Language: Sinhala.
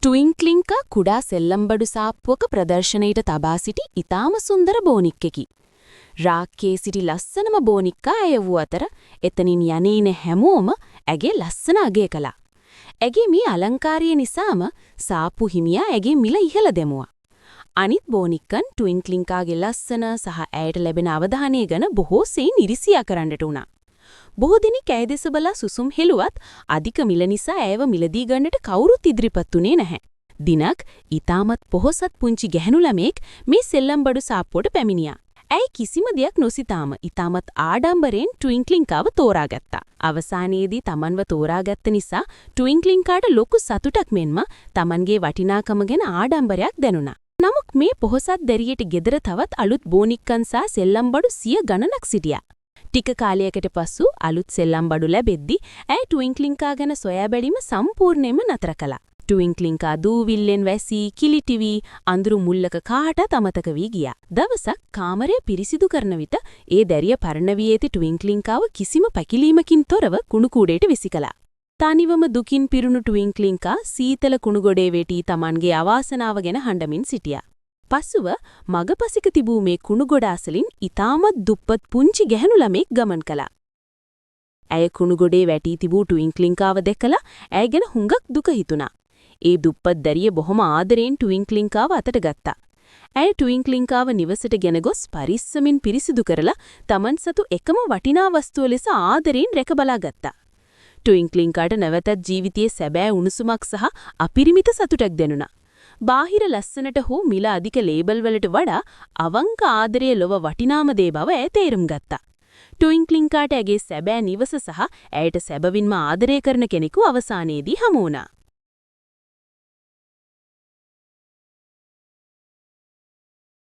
ට්වින්ක්ලින්කා කුඩා සෙල්ලම්බඩු සාප්පුවක ප්‍රදර්ශනයට තබා සිටි ඉතාම සුන්දර බෝනික්කෙකි. රාක්කේ සිටි ලස්සනම බෝනික්කා ඇය වූ අතර එතනින් යන්නේන හැමෝම ඇගේ ලස්සන අගය කළා. ඇගේ මේ අලංකාරය නිසාම සාප්පු හිමියා ඇගේ මිල ඉහළ දෙමුවා. අනිත් බෝනික්කන් ට්වින්ක්ලින්කාගේ ලස්සන සහ ඇයට ලැබෙන අවධානය ගැන බොහෝ සෙයින් ඉරිසියා කරන්නට උනා. බොහෝ දෙනෙක් ඇය දෙස බලා සුසුම් හෙළුවත් අධික මිල නිසා ඇයව මිලදී ගන්නට කවුරුත් ඉදිරිපත් උනේ නැහැ. දිනක් ඊටමත් පොහොසත් පුංචි ගැහණු ළමෙක් මේ සෙල්ලම්බඩු සාප්පුවට පැමිණියා. ඇයි කිසිම දෙයක් නොසිතාම ඊටමත් ආඩම්බරෙන් ට්වින්ක්ලින්කාව තෝරාගත්තා. අවසානයේදී Tamanව තෝරාගත්ත නිසා ට්වින්ක්ලින්කාට ලොකු සතුටක් මෙන්ම Tamanගේ වටිනාකම ගැන ආඩම්බරයක් දැනුණා. නමුත් මේ පොහොසත් දැරියට ගෙදර තවත් අලුත් බෝනික්කන් සහ සෙල්ලම්බඩු 100 ගණනක් සිටියා. ටික කාලයකට පසු අලුත් සෙල්ලම්බඩු ලැබෙද්දී ඇය ට්වින්ක්ලින්කා ගැන සොයා බැලීම සම්පූර්ණයෙන්ම නතර කළා. ට්වින්ක්ලින්කා දූවිල්ලෙන් වැසී කිලිටිවි අඳුරු මුල්ලක කාටත් අමතක වී ගියා. දවසක් කාමරය පිරිසිදු කරන විට ඒ දැරිය පරණ වී ඇති ට්වින්ක්ලින්කාව කිසිම පැකිලීමකින් තොරව කුණු කූඩේට විසිකලා. තනිවම දුකින් පිරුණු ට්වින්ක්ලින්කා සීතල කුණු ගොඩේ වෙටි Tamanගේ අවාසනාව ගැන හඬමින් සිටියා. පසුව මගපසික තිබූ මේ කුණු ගොඩ අසලින් ඊටමත් දුප්පත් පුංචි ගැහණු ළමෙක් ගමන් කළා. ඇය කුණු ගොඩේ වැටි තිබූ ට්වින්ක්ලින්කාව දැකලා ඇය ගැන හුඟක් දුක හිතුණා. ඒ දුප්පත් දැරිය බොහොම ආදරෙන් ට්වින්ක්ලින්කාව අතට ගත්තා. ඇය ට්වින්ක්ලින්කාව නිවසට ගෙන ගොස් පරිස්සමින් පිරිසිදු කරලා Taman සතු එකම වටිනා වස්තුව ලෙස ආදරෙන් රැක බලා ගත්තා. ට්වින්ක්ලින්කාට නැවතත් ජීවිතයේ සැබෑ උණුසුමක් සහ අපිරිමිත සතුටක් දැනුණා. බාහිර ලස්සනට හෝ මිල අධික ලේබල් වලට වඩා අවංක ආදරයේ ලොව වටිනාම දේ බව ඇය තේරුම් ගත්තා. ට්වින්ක්ලින්කාට ඇගේ සැබෑ නිවස සහ ඇයට සැබවින්ම ආදරය කරන කෙනෙකු අවසානයේදී හමු වුණා.